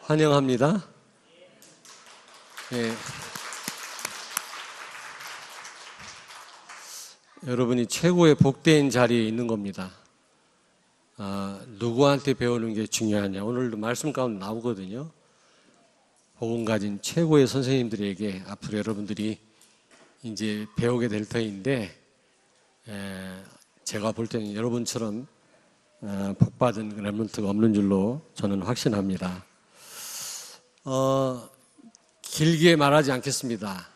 환영합니다. 예. 여러분이 최고의 복된 자리에 있는 겁니다. 누구한테 배우는 게 중요하냐. 오늘도 말씀 가운데 나오거든요. 복음 가진 최고의 선생님들에게 앞으로 여러분들이 이제 배우게 될 터인데, 제가 볼 때는 여러분처럼 복받은 렘넌트가 없는 줄로 저는 확신합니다. 길게 말하지 않겠습니다.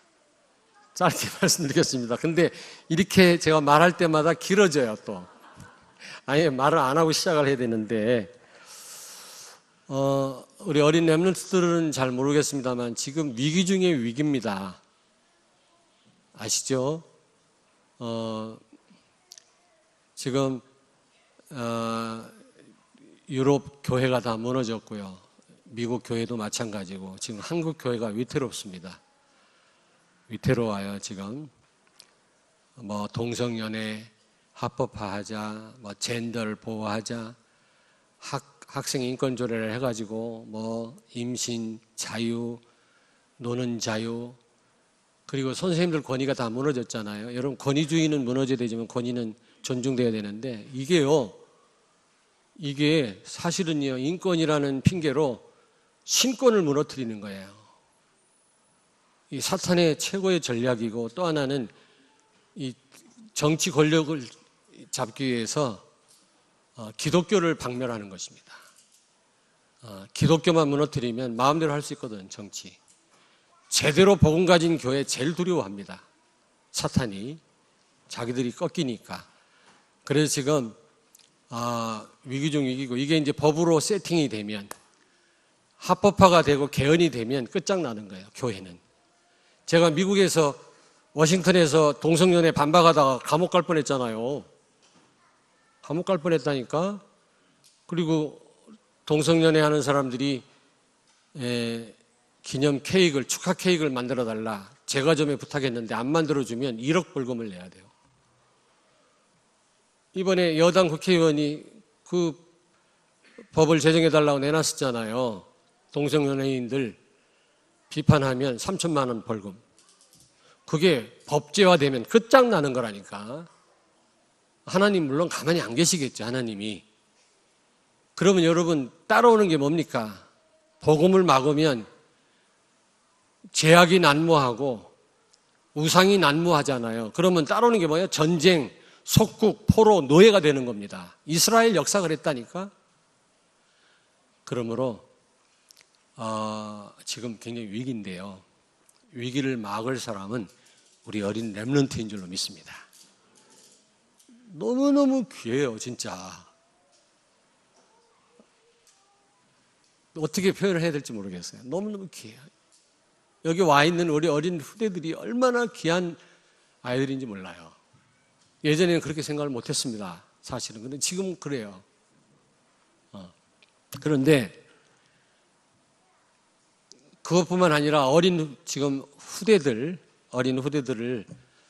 짧게 말씀드리겠습니다. 근데 이렇게 제가 말할 때마다 길어져요, 또. 아예 말을 안 하고 시작을 해야 되는데, 우리 어린 렘넌트들은 잘 모르겠습니다만 지금 위기 중에 위기입니다. 아시죠? 지금 유럽 교회가 다 무너졌고요. 미국 교회도 마찬가지고 지금 한국 교회가 위태롭습니다. 위태로워요. 지금 뭐 동성연애 합법화하자, 뭐 젠더를 보호하자, 학생 인권 조례를 해가지고 뭐 임신 자유, 노는 자유, 그리고 선생님들 권위가 다 무너졌잖아요. 여러분, 권위주의는 무너져야 되지만 권위는 존중돼야 되는데, 이게 사실은요, 인권이라는 핑계로 신권을 무너뜨리는 거예요. 이 사탄의 최고의 전략이고, 또 하나는 이 정치 권력을 잡기 위해서 기독교를 박멸하는 것입니다. 기독교만 무너뜨리면 마음대로 할 수 있거든, 정치. 제대로 복음 가진 교회 제일 두려워합니다. 사탄이. 자기들이 꺾이니까. 그래서 지금 위기 중 위기고, 이게 이제 법으로 세팅이 되면, 합법화가 되고 개헌이 되면 끝장나는 거예요, 교회는. 제가 미국에서 워싱턴에서 동성연애 반박하다가 감옥 갈 뻔했잖아요. 감옥 갈 뻔했다니까. 그리고 동성연애 하는 사람들이 기념 케이크를, 축하 케이크를 만들어 달라 제과점에 부탁했는데 안 만들어주면 1억 벌금을 내야 돼요. 이번에 여당 국회의원이 그 법을 제정해달라고 내놨었잖아요. 동성연예인들 비판하면 3천만 원 벌금. 그게 법제화되면 끝장나는 거라니까. 하나님 물론 가만히 안 계시겠죠, 하나님이. 그러면 여러분, 따라오는 게 뭡니까? 복음을 막으면 제약이 난무하고 우상이 난무하잖아요. 그러면 따라오는 게 뭐예요? 전쟁, 속국, 포로, 노예가 되는 겁니다. 이스라엘 역사가 그랬다니까. 그러므로 지금 굉장히 위기인데요. 위기를 막을 사람은 우리 어린 렘넌트인 줄로 믿습니다. 너무너무 귀해요, 진짜. 어떻게 표현을 해야 될지 모르겠어요. 너무너무 귀해요. 여기 와 있는 우리 어린 후대들이 얼마나 귀한 아이들인지 몰라요. 예전에는 그렇게 생각을 못했습니다, 사실은. 근데 지금 그래요. 그런데 그것뿐만 아니라 지금 어린 후대들을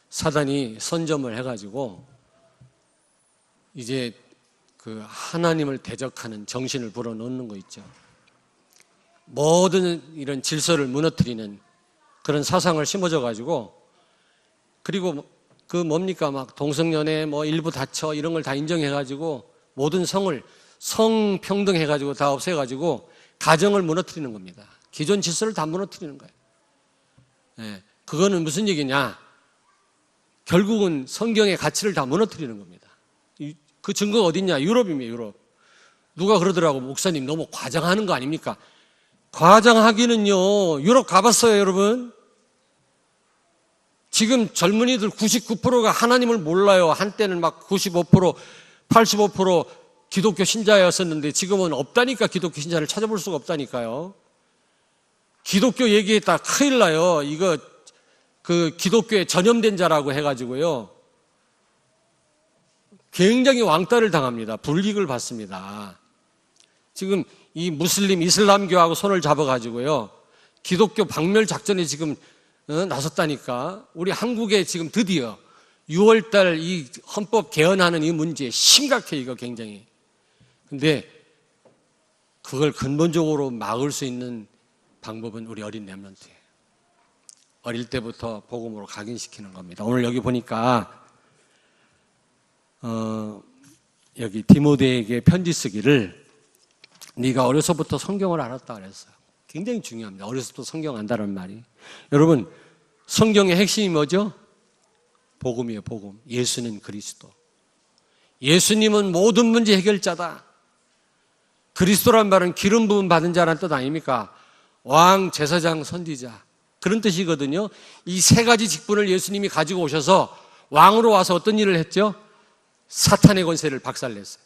사단이 선점을 해가지고 이제 그 하나님을 대적하는 정신을 불어넣는 거 있죠. 모든 이런 질서를 무너뜨리는 그런 사상을 심어줘가지고, 그리고 그 뭡니까, 막 동성연애 뭐 일부 다처 이런 걸 다 인정해가지고 모든 성평등해가지고 다 없애가지고 가정을 무너뜨리는 겁니다. 기존 질서를 다 무너뜨리는 거예요. 그거는 무슨 얘기냐? 결국은 성경의 가치를 다 무너뜨리는 겁니다. 그 증거가 어딨냐? 유럽입니다, 유럽. 누가 그러더라고, 목사님 너무 과장하는 거 아닙니까? 과장하기는요, 유럽 가봤어요, 여러분? 지금 젊은이들 99%가 하나님을 몰라요. 한때는 막 95%, 85% 기독교 신자였었는데 지금은 없다니까. 기독교 신자를 찾아볼 수가 없다니까요. 기독교 얘기했다 큰일 나요. 이거 그 기독교에 전염된 자라고 해가지고요, 굉장히 왕따를 당합니다. 불이익을 받습니다. 지금 이 무슬림 이슬람교하고 손을 잡아가지고요, 기독교 박멸 작전에 지금 나섰다니까. 우리 한국에 지금 드디어 6월달 이 헌법 개헌하는 이 문제 심각해, 이거 굉장히. 근데 그걸 근본적으로 막을 수 있는 방법은 우리 어린 렘넌트예요. 어릴 때부터 복음으로 각인시키는 겁니다. 오늘 여기 보니까 여기 디모데에게 편지 쓰기를 네가 어려서부터 성경을 알았다 그랬어요. 굉장히 중요합니다. 어려서부터 성경 안다는 말이. 여러분, 성경의 핵심이 뭐죠? 복음이에요. 복음. 예수는 그리스도. 예수님은 모든 문제 해결자다. 그리스도란 말은 기름 부음 받은 자라는 뜻 아닙니까? 왕, 제사장, 선지자, 그런 뜻이거든요. 이 세 가지 직분을 예수님이 가지고 오셔서 왕으로 와서 어떤 일을 했죠? 사탄의 권세를 박살냈어요.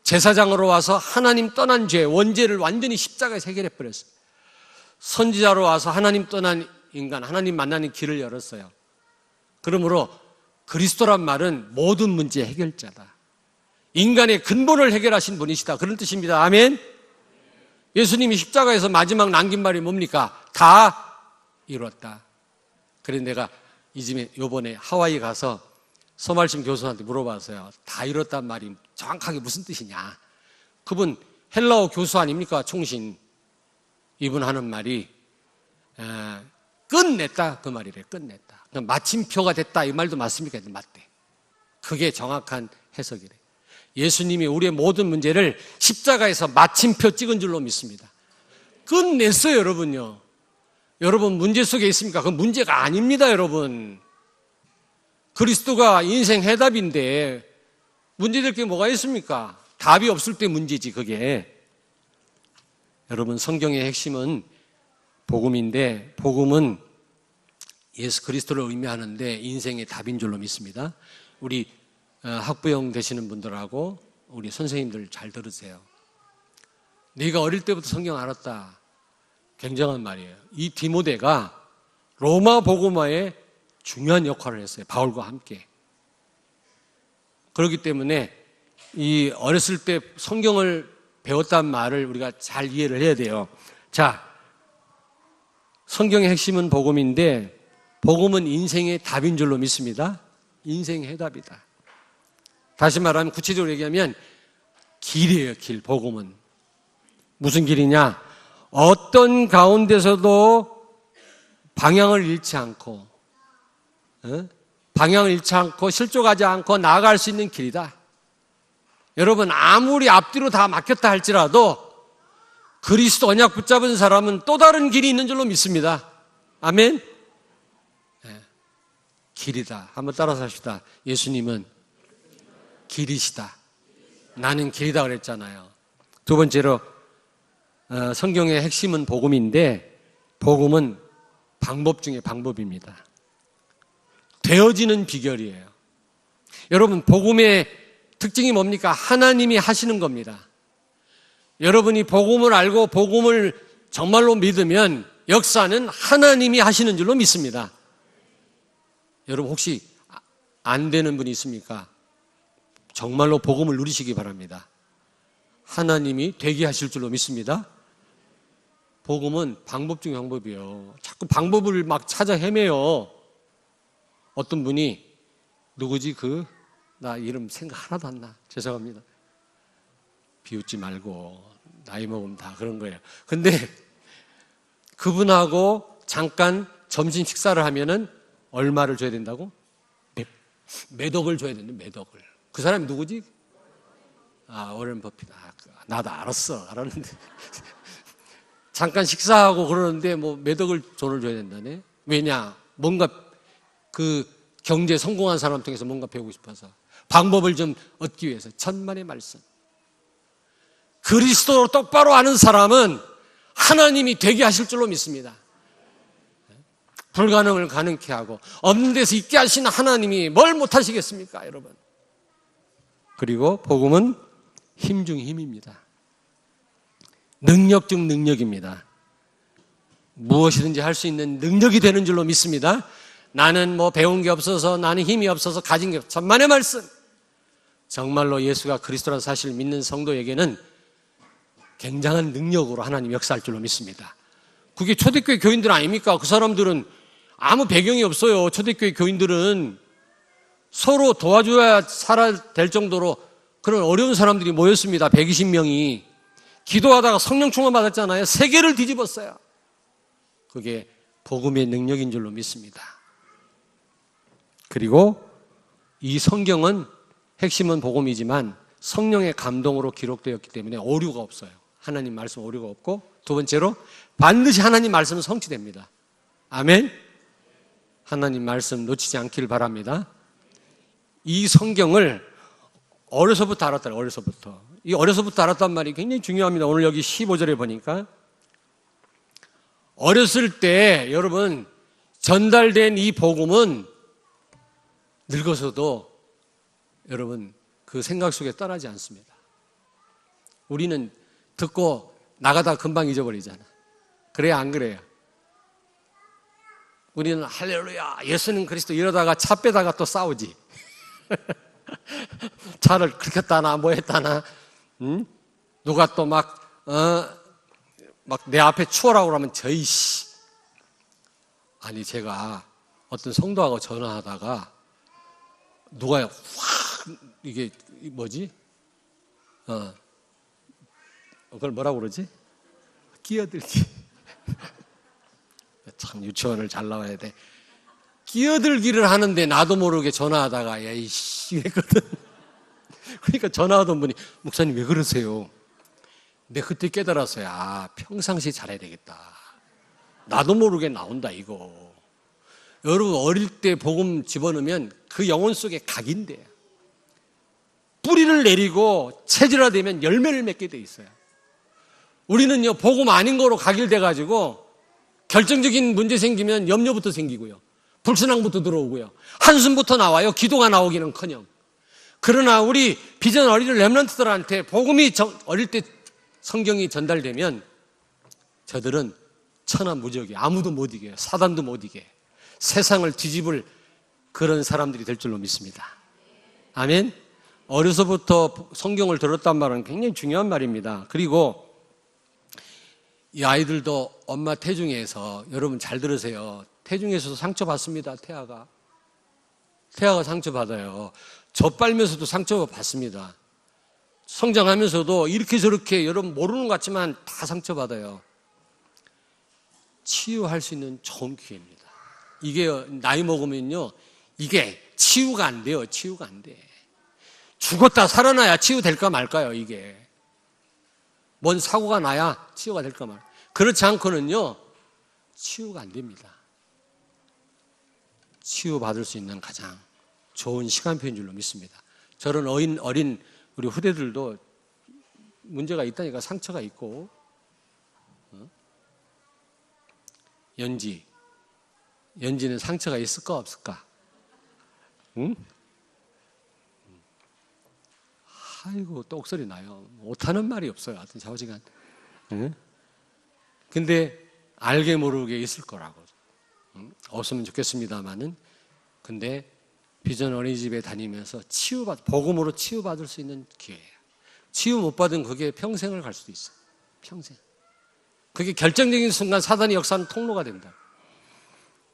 제사장으로 와서 하나님 떠난 죄, 원죄를 완전히 십자가에 해결해 버렸어요. 선지자로 와서 하나님 떠난 인간, 하나님 만나는 길을 열었어요. 그러므로 그리스도란 말은 모든 문제 해결자다. 인간의 근본을 해결하신 분이시다. 그런 뜻입니다. 아멘. 예수님이 십자가에서 마지막 남긴 말이 뭡니까? 다 이뤘다. 그래서 내가 요번에 하와이 가서 서말씀 교수한테 물어봤어요. 다 이뤘단 말이 정확하게 무슨 뜻이냐. 그분 헬라어 교수 아닙니까? 총신. 이분 하는 말이 끝냈다 그 말이래. 끝냈다. 마침표가 됐다 이 말도 맞습니까? 맞대. 그게 정확한 해석이래. 예수님이 우리의 모든 문제를 십자가에서 마침표 찍은 줄로 믿습니다. 끝냈어요. 여러분요. 여러분 문제 속에 있습니까? 그건 문제가 아닙니다. 여러분. 그리스도가 인생 해답인데 문제될 게 뭐가 있습니까? 답이 없을 때 문제지 그게. 여러분, 성경의 핵심은 복음인데 복음은 예수 그리스도를 의미하는데 인생의 답인 줄로 믿습니다. 우리 학부형 되시는 분들하고 우리 선생님들 잘 들으세요. 네가 어릴 때부터 성경 알았다. 굉장한 말이에요. 이 디모데가 로마 복음화에 중요한 역할을 했어요. 바울과 함께. 그렇기 때문에 이 어렸을 때 성경을 배웠다는 말을 우리가 잘 이해를 해야 돼요. 자, 성경의 핵심은 복음인데 복음은 인생의 답인 줄로 믿습니다. 인생의 해답이다. 다시 말하면 구체적으로 얘기하면 길이에요. 길. 복음은 무슨 길이냐? 어떤 가운데서도 방향을 잃지 않고 실족하지 않고 나아갈 수 있는 길이다. 여러분, 아무리 앞뒤로 다 막혔다 할지라도 그리스도 언약 붙잡은 사람은 또 다른 길이 있는 줄로 믿습니다. 아멘. 길이다. 한번 따라서 합시다. 예수님은 길이시다. 나는 길이다 그랬잖아요. 두 번째로 성경의 핵심은 복음인데 복음은 방법 중에 방법입니다. 되어지는 비결이에요. 여러분, 복음의 특징이 뭡니까? 하나님이 하시는 겁니다. 여러분이 복음을 알고 복음을 정말로 믿으면 역사는 하나님이 하시는 줄로 믿습니다. 여러분, 혹시 안 되는 분이 있습니까? 정말로 복음을 누리시기 바랍니다. 하나님이 되게 하실 줄로 믿습니다. 복음은 방법 중에 방법이에요. 자꾸 방법을 막 찾아 헤매요. 어떤 분이 누구지 나 이름 생각 하나도 안 나. 죄송합니다. 비웃지 말고 나이 먹으면 다 그런 거예요. 근데 그분하고 잠깐 점심 식사를 하면은 얼마를 줘야 된다고? 몇 억을 줘야 된다. 몇 억을. 그 사람이 누구지? 워렌 버핏. 나도 알았는데 잠깐 식사하고 그러는데 몇 억을 돈을 줘야 된다네. 왜냐? 뭔가 그 경제 성공한 사람 통해서 뭔가 배우고 싶어서 방법을 좀 얻기 위해서. 천만의 말씀. 그리스도로 똑바로 아는 사람은 하나님이 되게 하실 줄로 믿습니다. 불가능을 가능케 하고 없는 데서 있게 하시는 하나님이 뭘 못하시겠습니까, 여러분? 그리고 복음은 힘 중 힘입니다. 능력 중 능력입니다. 무엇이든지 할 수 있는 능력이 되는 줄로 믿습니다. 나는 배운 게 없어서, 나는 힘이 없어서, 가진 게 없어서. 천만의 말씀. 정말로 예수가 그리스도라는 사실을 믿는 성도에게는 굉장한 능력으로 하나님 역사할 줄로 믿습니다. 그게 초대교회 교인들 아닙니까? 그 사람들은 아무 배경이 없어요. 초대교회 교인들은 서로 도와줘야 살아야 될 정도로 그런 어려운 사람들이 모였습니다. 120명이. 기도하다가 성령 충만 받았잖아요. 세계를 뒤집었어요. 그게 복음의 능력인 줄로 믿습니다. 그리고 이 성경은 핵심은 복음이지만 성령의 감동으로 기록되었기 때문에 오류가 없어요. 하나님 말씀 오류가 없고, 두 번째로 반드시 하나님 말씀은 성취됩니다. 아멘. 하나님 말씀 놓치지 않기를 바랍니다. 이 성경을 어려서부터 알았다. 어려서부터. 이 어려서부터 알았단 말이 굉장히 중요합니다. 오늘 여기 15절에 보니까 어렸을 때 여러분 전달된 이 복음은 늙어서도 여러분 그 생각 속에 떠나지 않습니다. 우리는 듣고 나가다 금방 잊어버리잖아. 그래야 안 그래요? 우리는 할렐루야 예수는 그리스도 이러다가 차 빼다가 또 싸우지. 차를 그렇게 했다나 뭐 했다나, 누가 또 막 내 앞에 추월하고 그러면 저이씨. 아니 제가 어떤 성도하고 전화하다가 누가 확 이게 뭐지? 그걸 뭐라고 그러지? 끼어들기. 참 유치원을 잘 나와야 돼. 끼어들기를 하는데 나도 모르게 전화하다가 야이씨 이랬거든. 그러니까 전화하던 분이 목사님 왜 그러세요? 내가 그때 깨달았어요. 아, 평상시 잘해야 되겠다. 나도 모르게 나온다 이거. 여러분 어릴 때 복음 집어넣으면 그 영혼 속에 각인돼요. 뿌리를 내리고 체질화되면 열매를 맺게 돼 있어요. 우리는요 복음 아닌 거로 각일돼가지고 결정적인 문제 생기면 염려부터 생기고요. 불순항부터 들어오고요. 한숨부터 나와요. 기도가 나오기는커녕. 그러나 우리 비전 어린 렘넌트들한테 복음이 어릴 때 성경이 전달되면 저들은 천하무적이에요. 아무도 못 이겨요. 사단도 못 이겨요. 세상을 뒤집을 그런 사람들이 될 줄로 믿습니다. 아멘. 어려서부터 성경을 들었단 말은 굉장히 중요한 말입니다. 그리고 이 아이들도 엄마 태중에서, 여러분 잘 들으세요. 태중에서도 상처받습니다. 태아가 상처받아요. 젖 빨면서도 상처받습니다. 성장하면서도 이렇게 저렇게 여러분 모르는 것 같지만 다 상처받아요. 치유할 수 있는 좋은 기회입니다. 이게 나이 먹으면요 이게 치유가 안 돼요. 치유가 안 돼. 죽었다 살아나야 치유될까 말까요. 이게 뭔 사고가 나야 치유가 될까 말까. 그렇지 않고는요 치유가 안 됩니다. 치유받을 수 있는 가장 좋은 시간표인 줄로 믿습니다. 저런 어린 우리 후대들도 문제가 있다니까. 상처가 있고. 연지는 상처가 있을까 없을까? 응? 아이고 똑소리 나요. 못하는 말이 없어요. 하여튼 좌우지간. 응? 근데 알게 모르게 있을 거라고. 없으면 좋겠습니다만은. 근데 비전 어린이집에 다니면서 복음으로 치유받을 수 있는 기회예요. 치유 못 받은 그게 평생을 갈 수도 있어요. 평생. 그게 결정적인 순간 사단의 역사는 통로가 된다.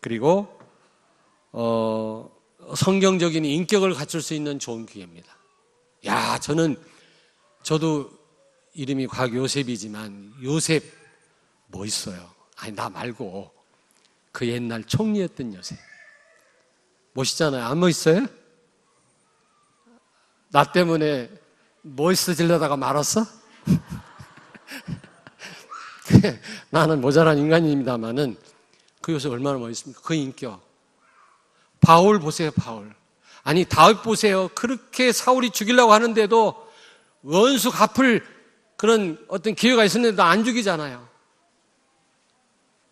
그리고 성경적인 인격을 갖출 수 있는 좋은 기회입니다. 야, 저도 이름이 곽요셉이지만 요셉 멋있어요. 아니 나 말고 그 옛날 총리였던 요셉. 멋있잖아요. 안 멋있어요? 나 때문에 멋있어지려다가 말았어? 나는 모자란 인간입니다만은 그 요셉 얼마나 멋있습니까? 그 인격. 바울 보세요, 바울. 아니 다윗 보세요. 그렇게 사울이 죽이려고 하는데도 원수 갚을 그런 어떤 기회가 있었는데도 안 죽이잖아요.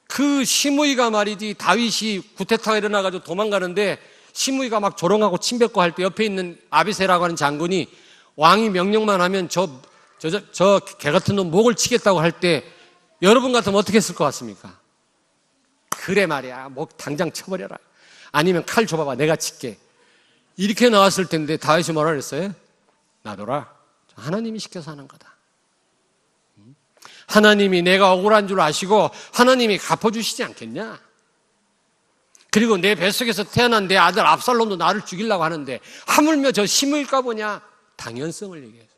그 시므이가 말이지, 다윗이 구테타가 일어나가지고 도망가는데 시므이가 막 조롱하고 침뱉고 할 때 옆에 있는 아비새라고 하는 장군이 왕이 명령만 하면 저 개 같은 놈 목을 치겠다고 할 때 여러분 같으면 어떻게 했을 것 같습니까? 그래 말이야, 목 당장 쳐버려라. 아니면 칼 줘봐봐, 내가 칠게. 이렇게 나왔을 텐데 다윗이 뭐라 그랬어요? 놔둬라. 하나님이 시켜서 하는 거다. 하나님이 내가 억울한 줄 아시고 하나님이 갚아주시지 않겠냐? 그리고 내 뱃속에서 태어난 내 아들 압살롬도 나를 죽이려고 하는데 하물며 저 시므일까 보냐? 당연성을 얘기해요.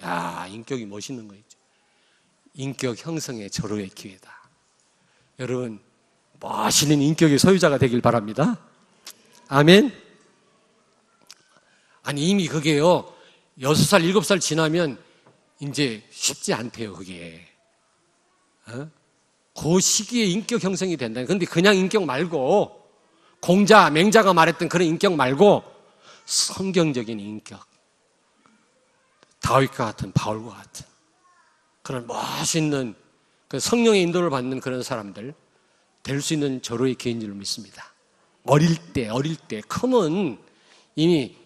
야, 인격이 멋있는 거 있죠. 인격 형성의 절호의 기회다. 여러분, 멋있는 인격의 소유자가 되길 바랍니다. 아멘. 아니, 이미 그게요, 6살, 7살 지나면 이제 쉽지 않대요, 그게. 그 시기에 인격 형성이 된다. 근데 그냥 인격 말고, 공자, 맹자가 말했던 그런 인격 말고, 성경적인 인격. 다윗과 같은, 바울과 같은 그런 멋있는 그 성령의 인도를 받는 그런 사람들 될 수 있는 절호의 기회인 줄 믿습니다. 어릴 때 크면 이미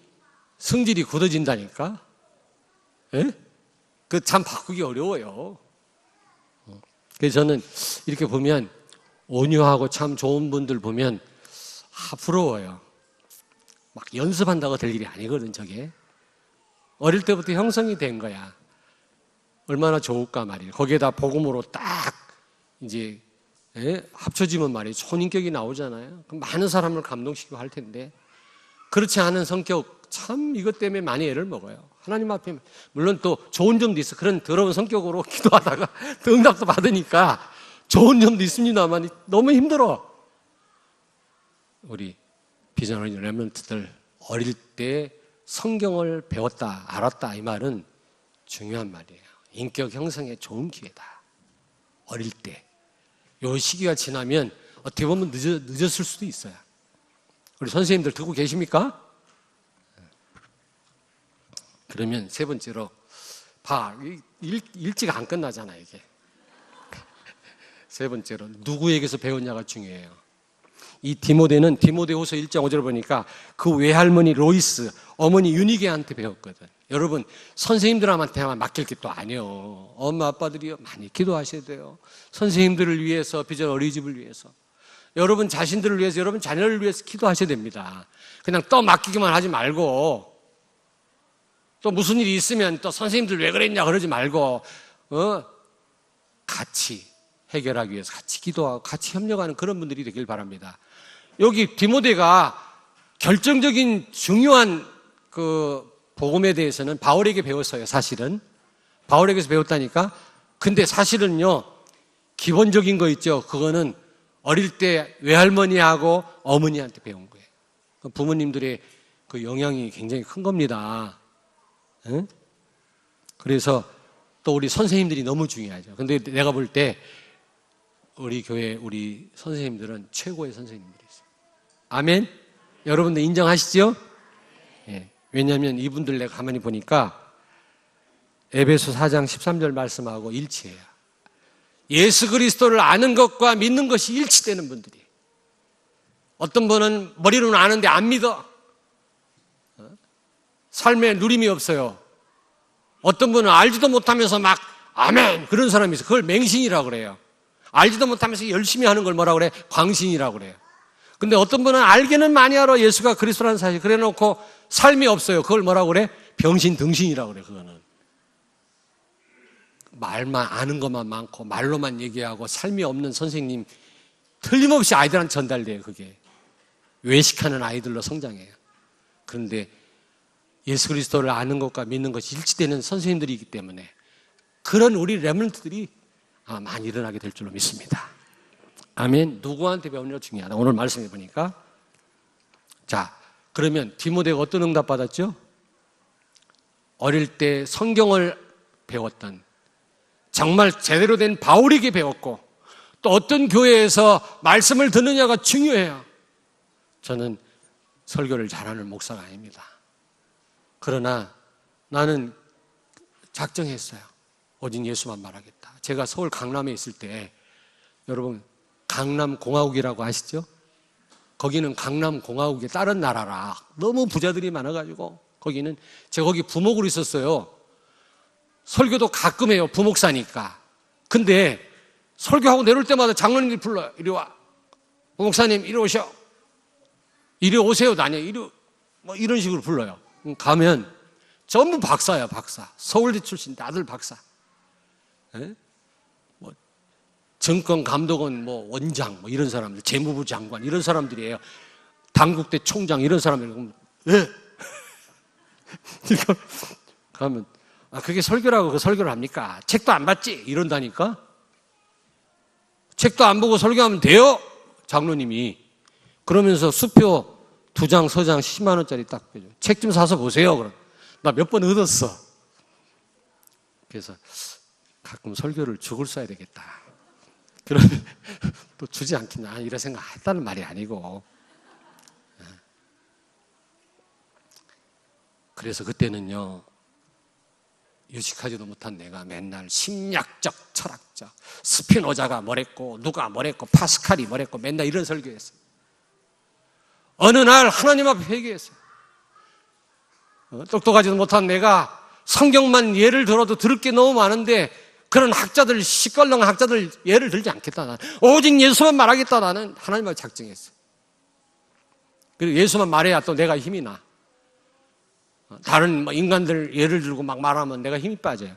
성질이 굳어진다니까. 예? 그 참 바꾸기 어려워요. 그래서 저는 이렇게 보면 온유하고 참 좋은 분들 보면 부러워요. 막 연습한다고 될 일이 아니거든, 저게. 어릴 때부터 형성이 된 거야. 얼마나 좋을까 말이에요. 거기에다 복음으로 딱 이제 합쳐지면 말이에요. 좋은 인격이 나오잖아요. 그럼 많은 사람을 감동시키고 할 텐데 그렇지 않은 성격 참 이것 때문에 많이 애를 먹어요. 하나님 앞에 물론 또 좋은 점도 있어. 그런 더러운 성격으로 기도하다가 응답도 받으니까 좋은 점도 있습니다만 너무 힘들어. 우리 비전 어린이 렘넌트들 어릴 때 성경을 배웠다, 알았다 이 말은 중요한 말이에요. 인격 형성에 좋은 기회다. 어릴 때. 요 시기가 지나면 어떻게 보면 늦었을 수도 있어요. 우리 선생님들 듣고 계십니까? 그러면 세 번째로 일찍 안 끝나잖아 이게. 세 번째로 누구에게서 배웠냐가 중요해요. 이 디모데는 디모데후서 1장 5절을 보니까 그 외할머니 로이스, 어머니 유니게한테 배웠거든. 여러분 선생님들한테만 맡길 게 또 아니에요. 엄마 아빠들이 많이 기도하셔야 돼요. 선생님들을 위해서, 비전 어린이집을 위해서, 여러분 자신들을 위해서, 여러분 자녀를 위해서 기도하셔야 됩니다. 그냥 맡기기만 하지 말고 또 무슨 일이 있으면 또 선생님들 왜 그랬냐 그러지 말고 같이 해결하기 위해서 같이 기도하고 같이 협력하는 그런 분들이 되길 바랍니다. 여기 디모데가 결정적인 중요한 그 복음에 대해서는 바울에게 배웠어요. 사실은 바울에게서 배웠다니까. 근데 사실은요 기본적인 거 있죠. 그거는 어릴 때 외할머니하고 어머니한테 배운 거예요. 부모님들의 그 영향이 굉장히 큰 겁니다. 응? 그래서 또 우리 선생님들이 너무 중요하죠. 근데 내가 볼 때 우리 교회 우리 선생님들은 최고의 선생님들이 있어요. 아멘? 여러분들 인정하시죠? 예. 왜냐하면 이분들 내가 가만히 보니까 에베소 4장 13절 말씀하고 일치해요. 예수 그리스도를 아는 것과 믿는 것이 일치되는 분들이. 어떤 분은 머리로는 아는데 안 믿어. 삶에 누림이 없어요. 어떤 분은 알지도 못하면서 막 아멘 그런 사람이 있어요. 그걸 맹신이라고 그래요. 알지도 못하면서 열심히 하는 걸 뭐라고 그래? 광신이라고 그래요. 근데 어떤 분은 알기는 많이 알아. 예수가 그리스도라는 사실. 그래 놓고 삶이 없어요. 그걸 뭐라고 그래? 병신 등신이라고 그래. 그거는 말만 아는 것만 많고 말로만 얘기하고 삶이 없는 선생님 틀림없이 아이들한테 전달돼요. 그게 외식하는 아이들로 성장해요. 그런데 예수 그리스도를 아는 것과 믿는 것이 일치되는 선생님들이기 때문에 그런 우리 렘넌트들이 많이 일어나게 될 줄로 믿습니다. 아멘. 누구한테 배우느냐 중요하다. 오늘 말씀해 보니까. 자, 그러면 디모데가 어떤 응답 받았죠? 어릴 때 성경을 배웠던, 정말 제대로 된 바울에게 배웠고, 또 어떤 교회에서 말씀을 듣느냐가 중요해요. 저는 설교를 잘하는 목사가 아닙니다. 그러나 나는 작정했어요. 오직 예수만 말하겠다. 제가 서울 강남에 있을 때, 여러분 강남공화국이라고 아시죠? 거기는 강남공화국의 다른 나라라 너무 부자들이 많아가지고 거기는 제가 거기 부목으로 있었어요. 설교도 가끔 해요. 부목사니까. 근데 설교하고 내려올 때마다 장로님들이 불러요. 이리 와. 부목사님 이리 오셔. 이리 오세요도 아니에요. 이런 식으로 불러요. 가면 전부 박사야, 박사. 서울대 출신 다들 박사. 정권 감독원 원장 이런 사람들, 재무부 장관 이런 사람들이에요. 당국대 총장 이런 사람들. 왜? 가면 그게 설교라고 그 설교를 합니까? 책도 안 봤지? 이런다니까? 책도 안 보고 설교하면 돼요? 장로님이. 그러면서 수표 2장, 서장 10만 원짜리 딱 빼줘. 책 좀 사서 보세요. 그럼. 나 몇 번 얻었어. 그래서 가끔 설교를 죽을 써야 되겠다. 그러면 또 주지 않겠냐. 이런 생각 했다는 말이 아니고. 그래서 그때는요, 유식하지도 못한 내가 맨날 심리학적, 철학적, 스피노자가 뭐랬고, 누가 뭐랬고, 파스칼이 뭐랬고, 맨날 이런 설교했어요. 어느 날 하나님 앞에 회개했어요. 똑똑하지도 못한 내가 성경만 예를 들어도 들을 게 너무 많은데 그런 학자들, 시껄렁한 학자들 예를 들지 않겠다. 나는 오직 예수만 말하겠다. 나는 하나님을 작정했어요. 그리고 예수만 말해야 또 내가 힘이 나. 다른 인간들 예를 들고 막 말하면 내가 힘이 빠져요.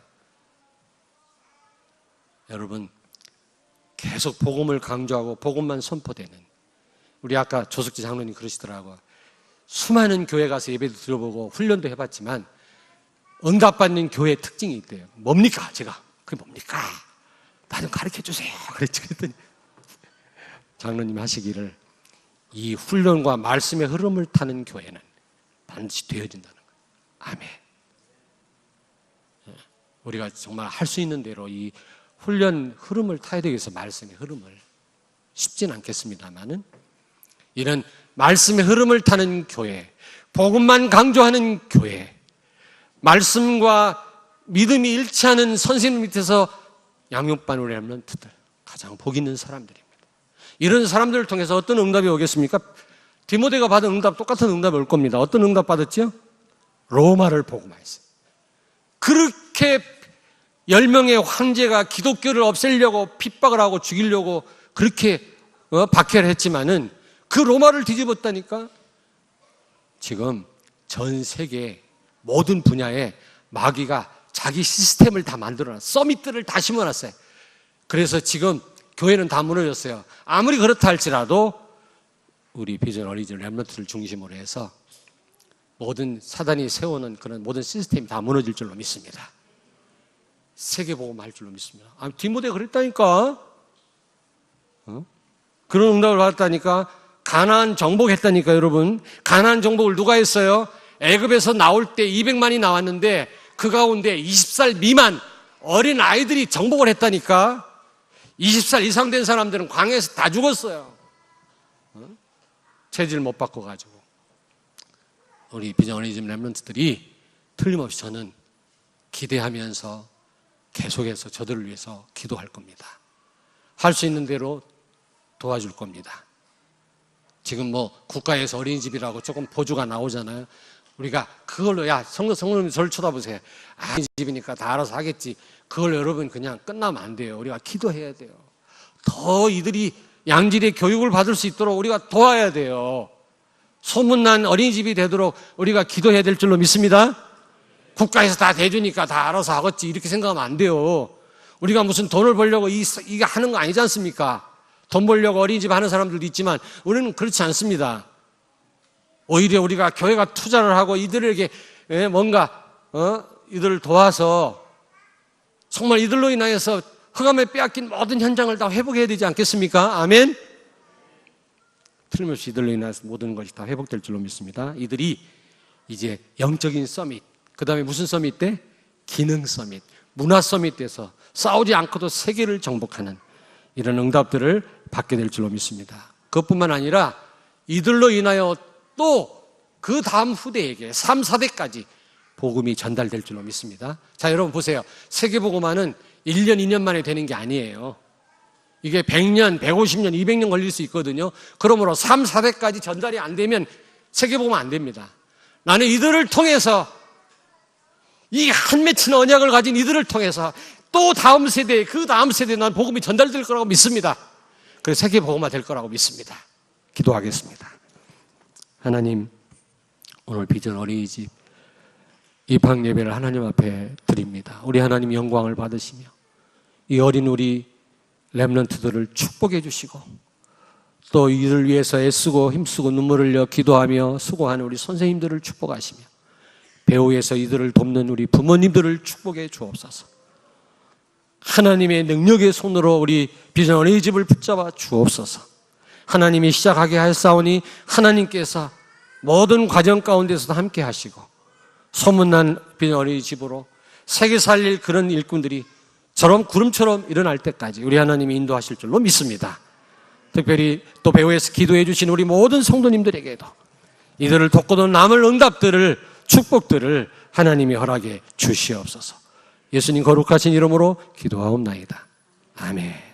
여러분, 계속 복음을 강조하고 복음만 선포되는, 우리 아까 조석지 장로님 그러시더라고요. 수많은 교회 가서 예배도 들어보고 훈련도 해봤지만 응답받는 교회의 특징이 있대요. 뭡니까? 제가 그게 뭡니까? 나 좀 가르쳐주세요. 그랬더니 장로님이 하시기를, 이 훈련과 말씀의 흐름을 타는 교회는 반드시 되어진다는 거예요. 아멘. 우리가 정말 할 수 있는 대로 이 훈련 흐름을 타야 되기 위해서 말씀의 흐름을, 쉽진 않겠습니다만은 이런 말씀의 흐름을 타는 교회, 복음만 강조하는 교회, 말씀과 믿음이 일치하는 선생님 밑에서 양육반 우리 렘넌트들, 가장 복 있는 사람들입니다. 이런 사람들을 통해서 어떤 응답이 오겠습니까? 디모데가 받은 응답, 똑같은 응답이 올 겁니다. 어떤 응답 받았죠? 로마를 복음화했어요. 그렇게 10명의 황제가 기독교를 없애려고 핍박을 하고 죽이려고 그렇게 박해를 했지만은 그 로마를 뒤집었다니까. 지금 전 세계 모든 분야에 마귀가 자기 시스템을 다 만들어놨어요. 서밋들을 다 심어놨어요. 그래서 지금 교회는 다 무너졌어요. 아무리 그렇다 할지라도 우리 비전 어린이집 렘넌트를 중심으로 해서 모든 사단이 세우는 그런 모든 시스템이 다 무너질 줄로 믿습니다. 세계복음 할 줄로 믿습니다. 디모데가 그랬다니까. 그런 응답을 받았다니까. 가나안 정복했다니까. 여러분, 가나안 정복을 누가 했어요? 애굽에서 나올 때 200만이 나왔는데 그 가운데 20살 미만 어린 아이들이 정복을 했다니까. 20살 이상 된 사람들은 광야에서 다 죽었어요. 체질 못 바꿔가지고. 우리 비전 어린이집 렘넌트들이 틀림없이 저는 기대하면서 계속해서 저들을 위해서 기도할 겁니다. 할 수 있는 대로 도와줄 겁니다. 지금 국가에서 어린이집이라고 조금 보조가 나오잖아요. 우리가 그걸로, 성도님 저를 쳐다보세요. 어린이집이니까 다 알아서 하겠지. 그걸 여러분 그냥 끝나면 안 돼요. 우리가 기도해야 돼요. 더 이들이 양질의 교육을 받을 수 있도록 우리가 도와야 돼요. 소문난 어린이집이 되도록 우리가 기도해야 될 줄로 믿습니다. 국가에서 다 대주니까 다 알아서 하겠지, 이렇게 생각하면 안 돼요. 우리가 무슨 돈을 벌려고 이게 하는 거 아니지 않습니까? 돈 벌려고 어린이집 하는 사람들도 있지만 우리는 그렇지 않습니다. 오히려 우리가 교회가 투자를 하고 이들에게 뭔가 이들을 도와서 정말 이들로 인하여서 흑암에 빼앗긴 모든 현장을 다 회복해야 되지 않겠습니까? 아멘. 틀림없이 이들로 인해서 모든 것이 다 회복될 줄로 믿습니다. 이들이 이제 영적인 서밋, 그 다음에 무슨 서밋 때? 기능 서밋, 문화 서밋 돼서 싸우지 않고도 세계를 정복하는 이런 응답들을 받게 될 줄로 믿습니다. 그것뿐만 아니라 이들로 인하여 또 그 다음 후대에게 3, 4대까지 복음이 전달될 줄로 믿습니다. 자, 여러분 보세요. 세계복음화는 1년, 2년 만에 되는 게 아니에요. 이게 100년, 150년, 200년 걸릴 수 있거든요. 그러므로 3, 4대까지 전달이 안 되면 세계복음화 안 됩니다. 나는 이들을 통해서, 이 한 맺힌 언약을 가진 이들을 통해서 또 다음 세대, 그 다음 세대에 난 복음이 전달될 거라고 믿습니다. 그래서 세계복음화 될 거라고 믿습니다. 기도하겠습니다. 하나님, 오늘 비전 어린이집 입학 예배를 하나님 앞에 드립니다. 우리 하나님 영광을 받으시며 이 어린 우리 렘넌트들을 축복해 주시고 또 이들을 위해서 애쓰고 힘쓰고 눈물을 흘려 기도하며 수고하는 우리 선생님들을 축복하시며 배후에서 이들을 돕는 우리 부모님들을 축복해 주옵소서. 하나님의 능력의 손으로 우리 비전 어린이집을 붙잡아 주옵소서. 하나님이 시작하게 하였사오니 하나님께서 모든 과정 가운데서도 함께 하시고 소문난 비전 어린이집으로 세계 살릴 그런 일꾼들이 저런 구름처럼 일어날 때까지 우리 하나님이 인도하실 줄로 믿습니다. 특별히 또 배후에서 기도해 주신 우리 모든 성도님들에게도 이들을 돕고도 남을 응답들을, 축복들을 하나님이 허락해 주시옵소서. 예수님 거룩하신 이름으로 기도하옵나이다. 아멘.